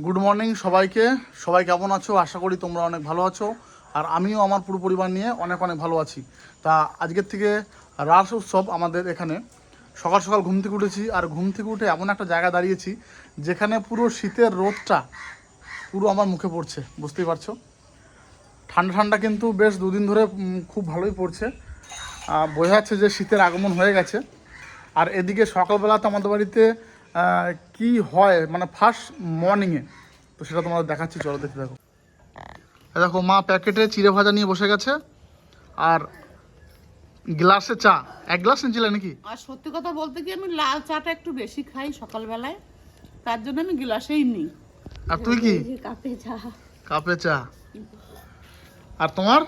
Good morning সবাইকে। সবাই কেমন আছো? আশা করি তোমরা অনেক ভালো আছো, আর আমিও আমার পুরো পরিবার নিয়ে অনেক ভালো আছি। তা আজকের থেকে রাস উৎসব আমাদের এখানে। সকাল সকাল ঘুম থেকে উঠেছি, আর ঘুম থেকে উঠে এমন একটা জায়গায় দাঁড়িয়েছি যেখানে পুরো শীতের রোদটা পুরো আমার মুখে পড়ছে, বুঝতেই পারছো। ঠান্ডা ঠান্ডা কিন্তু বেশ দুদিন ধরে খুব ভালোই পড়ছে। বোঝা যাচ্ছে যে শীতের আগমন হয়ে গেছে। আর এদিকে সকালবেলাতে আমাদের বাড়িতে কি হয় মানে ফার্স্ট মর্নিংয়ে, তো সেটা তোমাদের দেখাচ্ছি, চলো দেখতে দেখো। দেখো মা প্যাকেটে চিড়ে ভাজা নিয়ে বসে গেছে, আর গ্লাসে চা। এক গ্লাস নিয়েছিলে নাকি? আর সত্যি কথা বলতে কি, আমি লাল চাটা একটু বেশি খাই সকালবেলায়, তার জন্য আমি গ্লাসেই নিই। আর তুই কি? কাপে চা। কাপে চা। আর তোমার?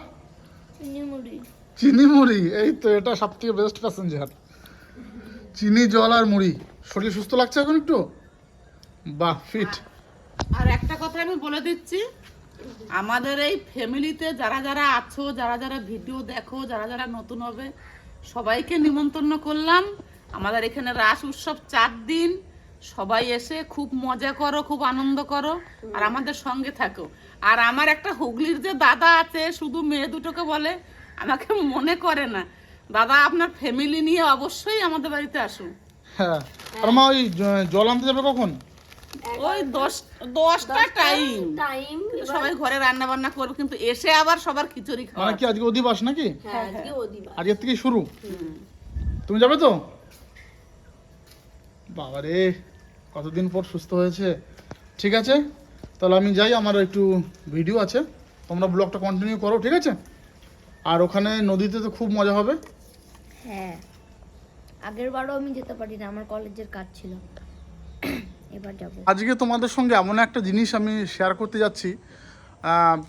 চিনি মুড়ি। চিনি মুড়ি। এই তো এটা সব থেকে বেস্ট প্যাসেঞ্জার, চিনি জল আর মুড়ি। শরীর সুস্থ লাগছে এখন একটু? বাহ, ফিট। আর একটা কথা আমি বলে দিচ্ছি, আমাদের এই ফ্যামিলিতে যারা যারা আছো, যারা যারা ভিডিও দেখো, যারা যারা নতুন হবে, সবাইকে নিমন্ত্রণ করলাম। আমাদের এখানে রাস উৎসব 4 দিন। সবাই এসে খুব মজা করো, খুব আনন্দ করো, আর আমাদের সঙ্গে থাকো। আর আমার একটা হুগলির যে দাদা আছে, শুধু মেয়ে দুটোকে বলে, আমাকে মনে করে না। দাদা, আপনার ফ্যামিলি নিয়ে অবশ্যই আমাদের বাড়িতে আসুন। হ্যাঁ। আর মা ওই জল আনতে যাবে কখন? ওই 10টা টাইম। সবাই ঘরে রান্না বান্না করবে, কিন্তু এসে আবার সবার খিচুড়ি খাওয়া। মানে কি আজকে অধিবাস নাকি? হ্যাঁ, আজকে অধিবাস। আজকের থেকে শুরু। তুমি যাবে তো? বাবারে, কতদিন পর সুস্থ হয়েছে। ঠিক আছে, তাহলে আমি যাই, আমার একটু ভিডিও আছে, তোমরা ব্লগটা কন্টিনিউ করো, ঠিক আছে? আর ওখানে নদীতে তো খুব মজা হবে। হ্যাঁ, আগের বারও আমি যেতে পারি না, আমার কলেজের কাজ ছিল। এবার যাব। আজকে তোমাদের সঙ্গে এমন একটা জিনিস আমি শেয়ার করতে যাচ্ছি,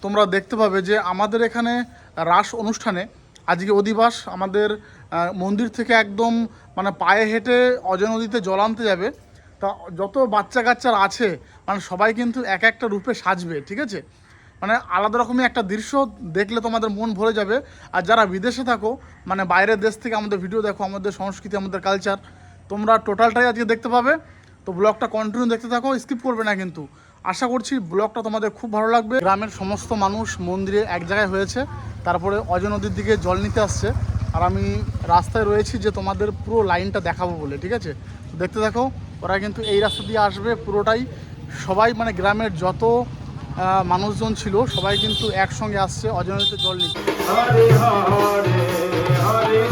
তোমরা দেখতে পাবে যে আমাদের এখানে রাস অনুষ্ঠানে আজকে অধিবাস। আমাদের মন্দির থেকে একদম মানে পায়ে হেঁটে অজয় নদীতে জল আনতে যাবে। তা যত বাচ্চা কাচ্চারা আছে মানে সবাই কিন্তু এক একটা রূপে সাজবে, ঠিক আছে? মানে আলাদা রকমের একটা দৃশ্য দেখলে তোমাদের মন ভরে যাবে। আর যারা বিদেশে থাকো, মানে বাইরের দেশ থেকে আমাদের ভিডিও দেখো, আমাদের সংস্কৃতি, আমাদের কালচার, তোমরা টোটালটাই আজকে দেখতে পাবে। তো ব্লগটা কন্টিনিউ দেখতে থাকো, স্কিপ করবে না কিন্তু। আশা করছি ব্লগটা তোমাদের খুব ভালো লাগবে। গ্রামের সমস্ত মানুষ মন্দিরে এক জায়গায় হয়েছে, তারপরে অজয় নদীর দিকে জল নিতে আসছে, আর আমি রাস্তায় রয়েছি যে তোমাদের পুরো লাইনটা দেখাবো বলে, ঠিক আছে? দেখতে থাকো। ওরা কিন্তু এই রাস্তা দিয়ে আসবে পুরোটাই। সবাই মানে গ্রামের যত মানুষজন ছিল সবাই কিন্তু একসঙ্গে আসছে অজয় নদীতে জল নিতে। হরে হরে হরে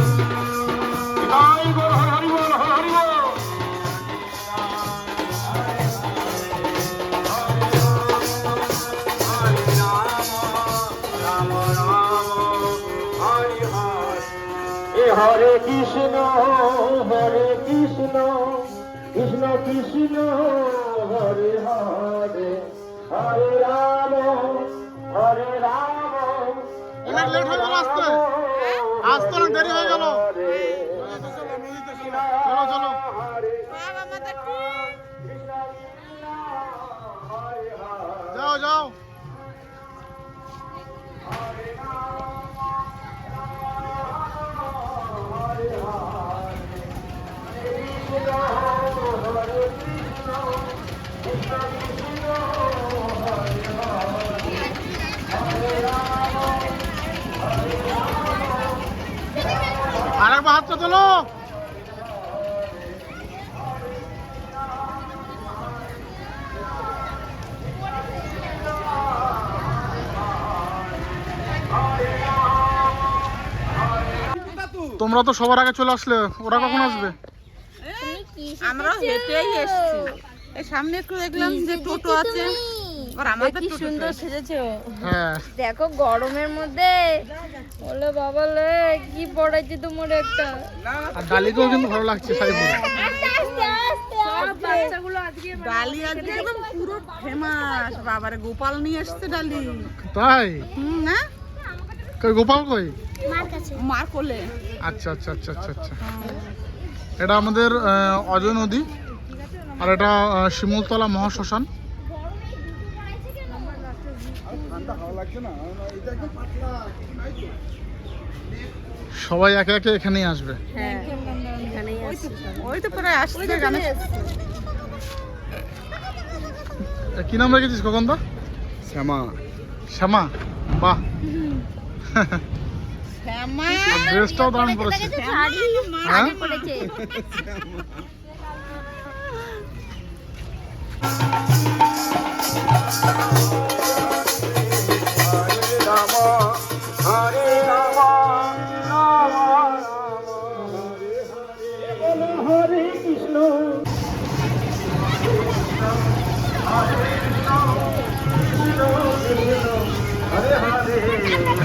হরে কৃষ্ণ কৃষ্ণ কৃষ্ণ হরে হরে হরে রাম অনেক লেট হয়ে গেল, আসতে আসতে অনেক দেরি হয়ে গেল। চলো চলো। যাও যাও। আরেকবার হাতটা তোলো। তোমরা তো সবার আগে চলে আসলে, ওরা কখন আসবে? আমরা হেঁটেই এসেছি। এই সামনে একটু দেখলাম যে টোটো আছে, আর আমাদের কি টোটো সুন্দর সেজেছো। হ্যাঁ, দেখো গরমের মধ্যে, বলে বাবা লে কি পড়াইছে তোমার একটা। আর ডালিকেও কিন্তু ভালো লাগছে শাড়ি পরে। ডালি আজকে একদম পুরো ফেমাস। বাবারে, গোপাল নিয়ে এসছে ডালি। তাই? না, কই গোপাল কই? মার কোলে। আচ্ছা আচ্ছা আচ্ছা আচ্ছা আচ্ছা। এটা আমাদের অজয় নদী, আর এটা শিমুলতলা মহাশ্মশান। সবাই একে একে এখানেই আসবে। হ্যাঁ, এখানেই আছে। ওই তো প্রায় আসছে। কি নাম রেখেছিস খোকনদা? শ্যামা। শ্যামা, বাহ। শ্যামা ড্রেসটাও দারুণ পড়েছে। হ্যাঁ? রাম হরে রাম রাম রাম হরে হরে হরে কৃষ্ণ হরে হরে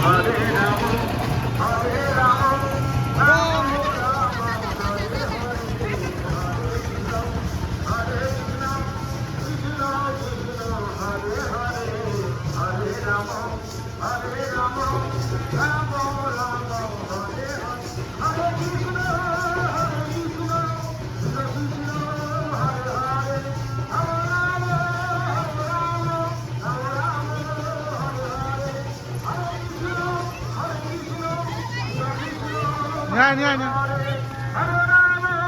হরে রাম হরে রাম রাম রাম হরে হরে হরে কৃষ্ণ কৃষ্ণ কৃষ্ণ হরে হরে হরে রাম হরে রাম রাম রাম হরে হরে হরে কৃষ্ণ কৃষ্ণ কৃষ্ণ হরে হরে হরে রাম রাম রাম হরে হরে হরে কৃষ্ণ নিয়ে আয়, নিয়ে আয়, নিয়ে আয়। হরে রাম রাম রাম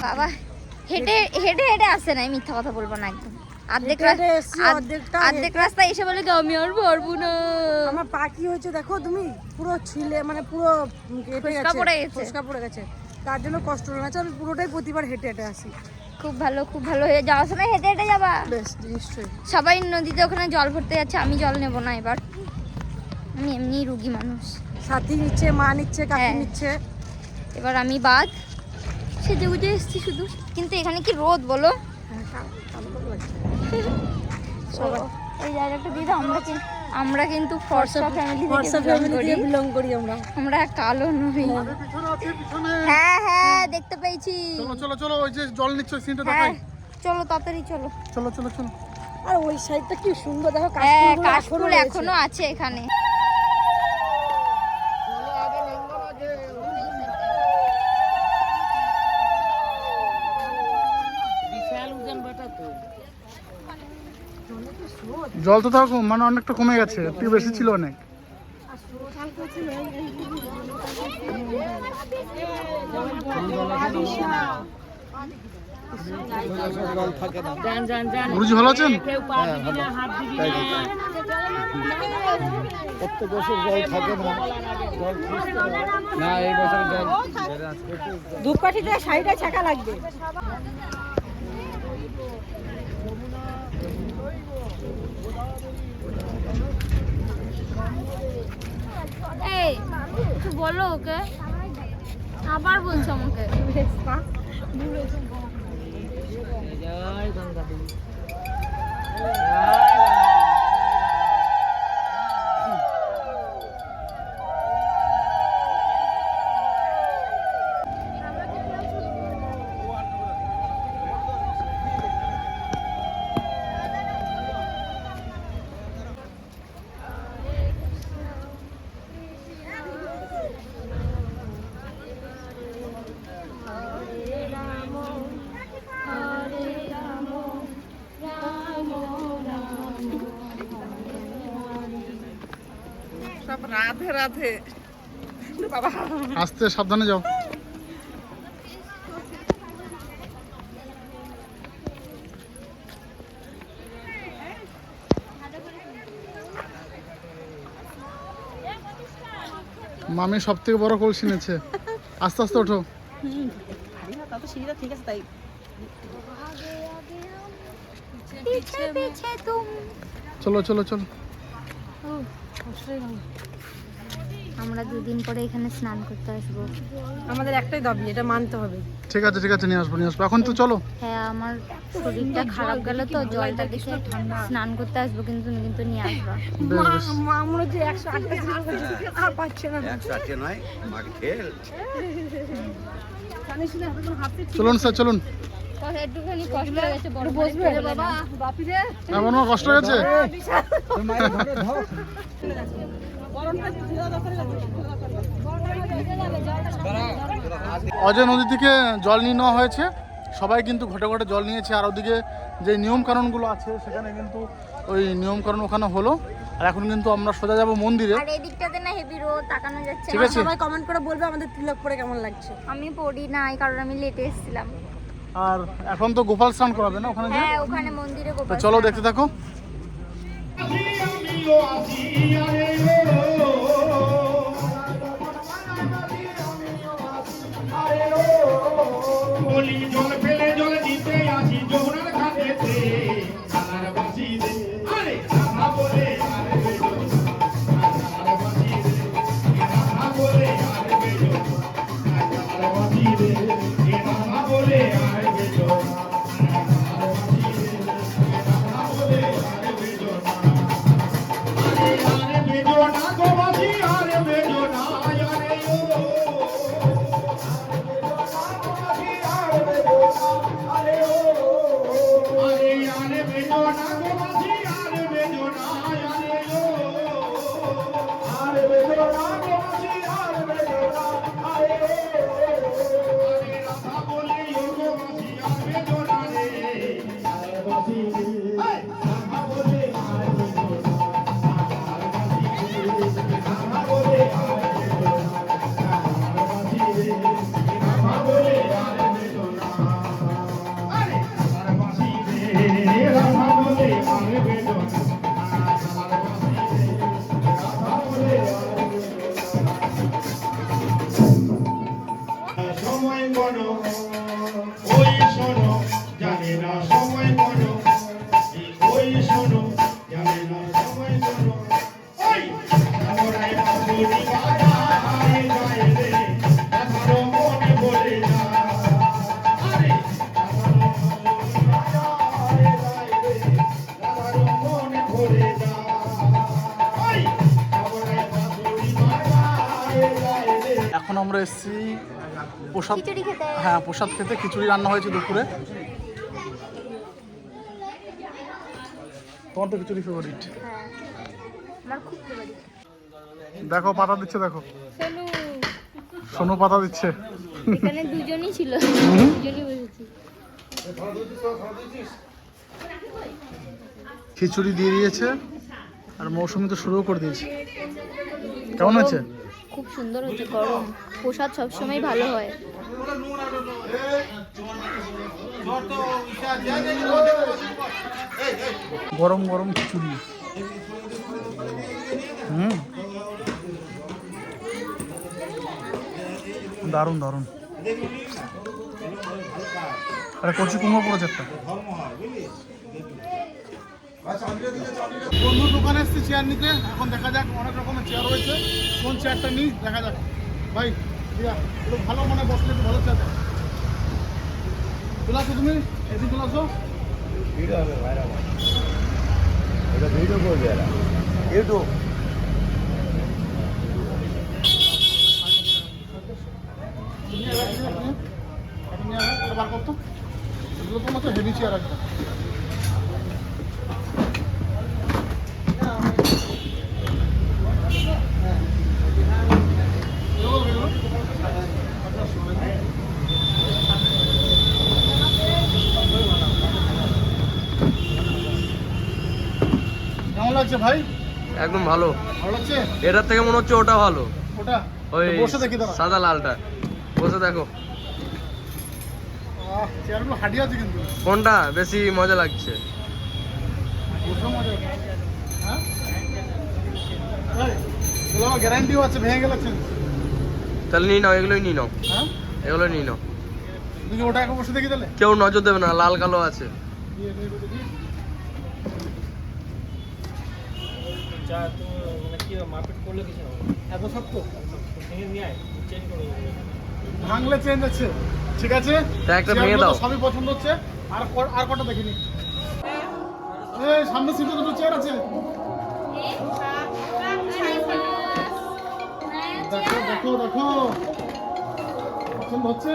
বাবা হেঁটে হেঁটে হেঁটে আসছে না, মিথ্যা কথা বলবো না একদম। অর্ধেক অর্ধেক রাস্তায় এসে বলে কি আমি আর পারবো না। আমার পা কি হয়েছে দেখো তুমি, পুরো ছিলে মানে পুরো কেটে ফোসকা পড়ে গেছে। ফোসকা পড়ে গেছে, তার জন্য কষ্ট হলো না। আমি পুরোটাই প্রতিবার হেঁটে হেঁটে আসি। খুব ভালো, খুব ভালো। হয়ে যাওয়ার সময় হেঁটে হেঁটে যাবা। বেশ, নিশ্চয়ই। সবাই নদীতে ওখানে জল ভরতে যাচ্ছে, আমি জল নেব না এবার, আমি এমনি রুগী মানুষ। সাথী নিচ্ছে, মা নিচ্ছে, কাকি হ্যাঁ। নিচ্ছে। এবার আমি বাদ সেজে গুজে এসছি শুধু। কিন্তু এখানে কি রোদ বলো। হ্যাঁ, কালো কালো লাগছে। এই জায়গাটা দিয়ে আমরা কিন্তু ফর্সা ফর্সা ফ্যামিলি থেকে বিলং করি আমরা। আমরা কালো নই। পিছনে আছে, পিছনে। হ্যাঁ হ্যাঁ দেখতে পেয়েছি। চলো চলো চলো, ওই যে জল নিচ্ছে সিনটা হ্যাঁ দেখাই। চলো তাড়াতাড়ি চলো। চলো চলো চলো। আর ওই সাইডটা কি সুন্দর দেখো, হ্যাঁ কাশফুলগুলো কাশফুল রয়েছে। এখনো আছে এখানে। বিশাল ওজন বেটা তো। জল তো তাও মানে অনেকটা কমে গেছে, একটু বেশি ছিল অনেক। জান জান জান গুরুজি ভালো আছেন? কেউ পা দিবি না, হাত দিবি না। প্রত্যেক বছর জল থাকে না, জল না এই বছর জল ধূপকাঠিতে সাইডে ছাকা লাগবে। এই একটু বলো ওকে, আবার বলছো আমাকে। জয় গঙ্গা দেবী। সব রাধে রাধে বাবা। আস্তে সাবধানে যাও। মামি সব থেকে বড় কলসি নিয়েছে। আস্তে আস্তে ওঠো। ঠিক আছে তাই। পিছে পিছে তুম। চলো চলো চলো। আমরা দুদিন পরে এখানে স্নান করতে আসবো। আমাদের একটাই দাবি, এটা মানতে হবে। ঠিক আছে ঠিক আছে, নিয়ে আসবো নিয়ে আসবো। এখন তো চলো। হ্যাঁ আমার শরীরটা খারাপ গেল তো, জলটা দেখে স্নান করতে আসবো, কিন্তু কিন্তু নিয়ে আসবা। বেশ বেশ। মা মনে হচ্ছে 108টা ছিল, আর পাচ্ছে না। চলুন স্যার চলুন। একটুখানি কষ্ট হয়ে গেছে, বড় বসবে বাবা। এমন কষ্ট হয়েছে? অজয় নদী থেকে জল নিয়ে নেওয়া হয়েছে, সবাই কিন্তু ঘটে ঘটে জল নিয়েছে। আর ওদিকে যে নিয়মকানুনগুলো আছে সেখানে কিন্তু ওই নিয়মকানুন ওখানে হলো। আর এখন কিন্তু আমরা সোজা যাব মন্দিরে। আর এই দিকটাতে না হেভি রোদ, তাকানো যাচ্ছে ঠিক না। আছে। সবাই কমেন্ট করে বলবে আমাদের তিলক পরে কেমন লাগছে। আমি পড়ি নাই কারণ আমি লেটে এসেছিলাম। আর এখন তো গোপাল স্নান করাবে না ওখানে গিয়ে? হ্যাঁ, ওখানে মন্দিরে তো গোপাল চলো স্নান দেখতে থাকো। জল ফেলে জল দিতে আসি যমুনার ঘাটেতে কানার বাসি রে আরে রাধা বলে আরে বেজো কানার বাসি রে রাধা বলে আরে বেজো কানার বাসি রে রাধা বলে আরে বেজো কানার বাসি রে রাধা বলে আরে বেজো আরে বেজো না গো বাসি আরে বেজো না আরে ও আরে বেজো না গো বাসি আরে বেজো না আরে ও আরে বেজো না গো বাসি আরে বেজো না আরে ও আরে রাধা বলে ও গো বাসি আরে বেজো না রে আরে বাসি রাধা বলে আরে বেজো না আরে বাসি রাধা বলে আরে বেজো না আরে বাসি রাধা বলে আরে বেজো না আরে আরে বাসি রে রাধা বলে আরে বেজো না আরে বাসি রে রাধা বলে আরে বেজো না সময় বড় ওই শোনো জানে না সময় বড় ওই শোনো জানে না সময় বড় ওই আমরাই বাসুরি বাজারে যায় রে আমারও মনে পড়ে না আরে আমারও মনে পড়ে না ওই আমরাই বাসুরি বাজারে যায় রে। এখন আমরা এসেছি প্রসাদ, খিচুড়ি খেতে। হ্যাঁ প্রসাদ খেতে। খিচুড়ি রান্না হয়েছে দুপুরে। তোমার তো খিচুড়ি ফেভারিট। হ্যাঁ, আমার খুব ফেভারিট। দেখো পাতা দিচ্ছে, দেখো সোনু, সোনু পাতা দিচ্ছে। এখানে দুজনই ছিল, দুজনই বসেছি। খিচুড়ি দিয়ে দিয়েছে আর মৌসুমি তো শুরুও করে দিয়েছে। কেমন হয়েছে? খুব সুন্দর হচ্ছে। গরম প্রসাদ সবসময় ভালো হয়। গরম গরম খিচুড়ি। দারুণ দারুণ। আরে কচি কুমড়ো পড়েছে একটা। বন্ধুর দোকানে এসেছি চেয়ার নিতে। এখন দেখা যাক, অনেক রকমের চেয়ার রয়েছে, কোন চেয়ারটা নিই দেখা যাক। ভাই দিয়া একটু ভালো মানে বসলে একটু ভালো চেয়ার চলে আসো, তুমি এদিকে চলে আসো। ভিডিও হবে ভাইরাল, এটা ভিডিও করবে এরা ইউটিউব। বার করতো এগুলো তোমার তো হেভি চেয়ার একটা। কেমন লাগছে ভাই? একদম ভালো। ভালো লাগছে? এটার থেকে মনে হচ্ছে ওটা ভালো, ওটা ওই বসে দেখি দাঁড়া। সাদা লালটা বসে দেখো চেয়ারগুলো হাঁটি আছে কিন্তু। কোনটা বেশি মজা লাগছে? বসে মজা হচ্ছে। হ্যাঁ ভাই, এগুলো আমার গ্যারান্টিও আছে, ভেঙে গেলে চেঞ্জ। তাহলে নিয়ে নাও, এগুলোই নিয়ে নাও, হ্যাঁ এগুলোই নিয়ে নাও। তুমি ওটা এখন বসে দেখি তাহলে। কেউ নজর দেবে না, লাল কালো আছে। এত শক্ত ভাঙলে চেঞ্জ আছে, ঠিক আছে। তা একটা ভেঙে দাও। সবই পছন্দ হচ্ছে। আর কটা দেখিনি। এই সামনে সিটে দুটো চেয়ার আছে, দেখো দেখো দেখো, পছন্দ হচ্ছে।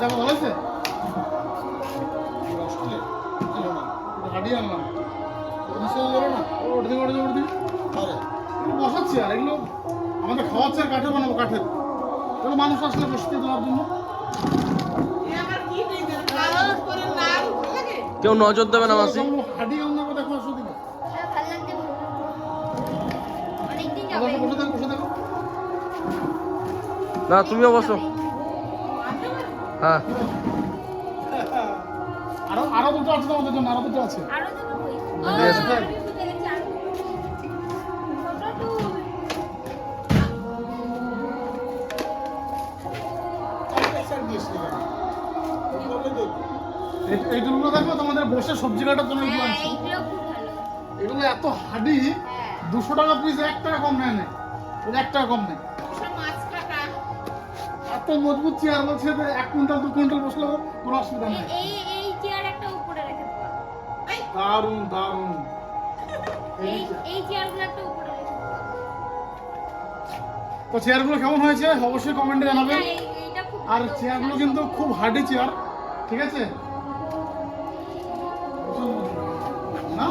দেখো ভালো হয়েছে। হাঁটিয়ে আনলাম। বসার চেয়ার, এগুলো আমাদের খাওয়ার চেয়ার কাঠের বানাবো, কাঠের। এগুলো মানুষ আসলে বসতে দেওয়ার জন্য। কেউ নজর দেবে না মাসি। হাঁটি কেমন দেখো, দেখো আসো দিকে। হ্যাঁ, ভালো লাগছে বলুন। অনেকদিন যাবে। বসে থাকো, বসে থাকো। না তুমিও বসো। হ্যাঁ আরো দুটো আছে তোমাদের জন্য, আরো দুটো আছে। আরো দুটো বই। Yes. আমি বুঝে গেছি, আরো দুটো। ছোট টুল। এই টুলগুলো দেখো তোমাদের বসে সবজি কাটার জন্য এগুলো হ্যাঁ, আনছি। এইগুলো খুব ভালো। এগুলো এত হাডি, হ্যাঁ। 200 টাকা পিস, 1 টাকা কম নেয় না, 1 টাকা কম নেয়। মাছ কাটা এত মজবুত চেয়ার, বলছে যে 1 কুইন্টাল 2 কুইন্টাল বসলেও কোনো অসুবিধা নেই। এই চেয়ার একটা উপরে রেখে দেবো। দারুণ দারুণ। এই চেয়ারগুলো একটা উপরে রেখে দেবো। তো চেয়ারগুলো কেমন হয়েছে অবশ্যই কমেন্টে জানাবেন। এইটা খুব আর ভালো। চেয়ারগুলো কিন্তু খুব হার্ডি চেয়ার, ঠিক আছে না?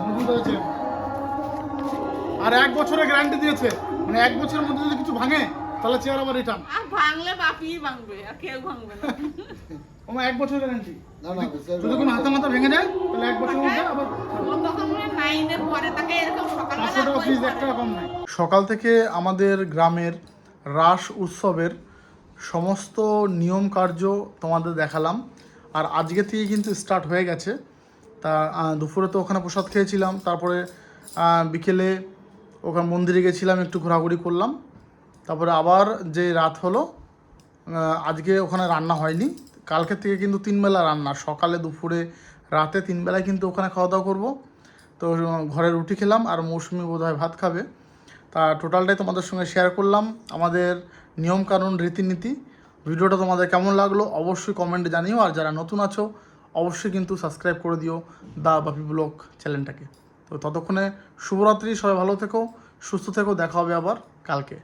মজবুত হয়েছে। আর 1 বছরের গ্যারান্টি দিয়েছে, মানে 1 বছরের মধ্যে যদি কিছু ভাঙে তাহলে চেয়ার আবার রিটার্ন। আর ভাঙলে বাপিই ভাঙবে, আর কেউ ভাঙবে না। আমার 1 বছরের গ্যারান্টি। যদি কোনো হাতে মাথা ভেঙে যায় তাহলে 1 বছরের মধ্যে আবার ও তখন মনে হয় 9 এর পরে তাকে এরকম 500 সকালবেলা টাকা বই ফিস, 1 পড়ে। টাকা কম নাই। সকাল থেকে আমাদের গ্রামের রাস উৎসবের সমস্ত নিয়ম কার্য তোমাদের দেখালাম। আর আজকে থেকে কিন্তু স্টার্ট হয়ে গেছে। তা দুপুরে তো ওখানে প্রসাদ খেয়েছিলাম, তারপরে বিকেলে ওখানে মন্দিরে গেছিলাম, একটু ঘোরাঘুরি করলাম। তারপরে আবার যে রাত হলো, আজকে ওখানে রান্না হয়নি। কালকে থেকে কিন্তু 3 বেলা রান্না, সকালে দুপুরে রাতে 3 বেলায় কিন্তু ওখানে খাওয়া দাওয়া করবো। তো ঘরে রুটি খেলাম, আর মৌসুমি বোধহয় ভাত খাবে। তা টোটালটাই তোমাদের সঙ্গে শেয়ার করলাম, আমাদের নিয়মকানুন রীতিনীতি। ভিডিওটা তোমাদের কেমন লাগলো অবশ্যই কমেন্টে জানিও। আর যারা নতুন আছো অবশ্যই কিন্তু সাবস্ক্রাইব করে দিও দা বাপি ব্লগ চ্যানেলটাকে। তো ততক্ষণে শুভরাত্রি, সবাই ভালো থেকো, সুস্থ থেকো, দেখা হবে আবার কালকে।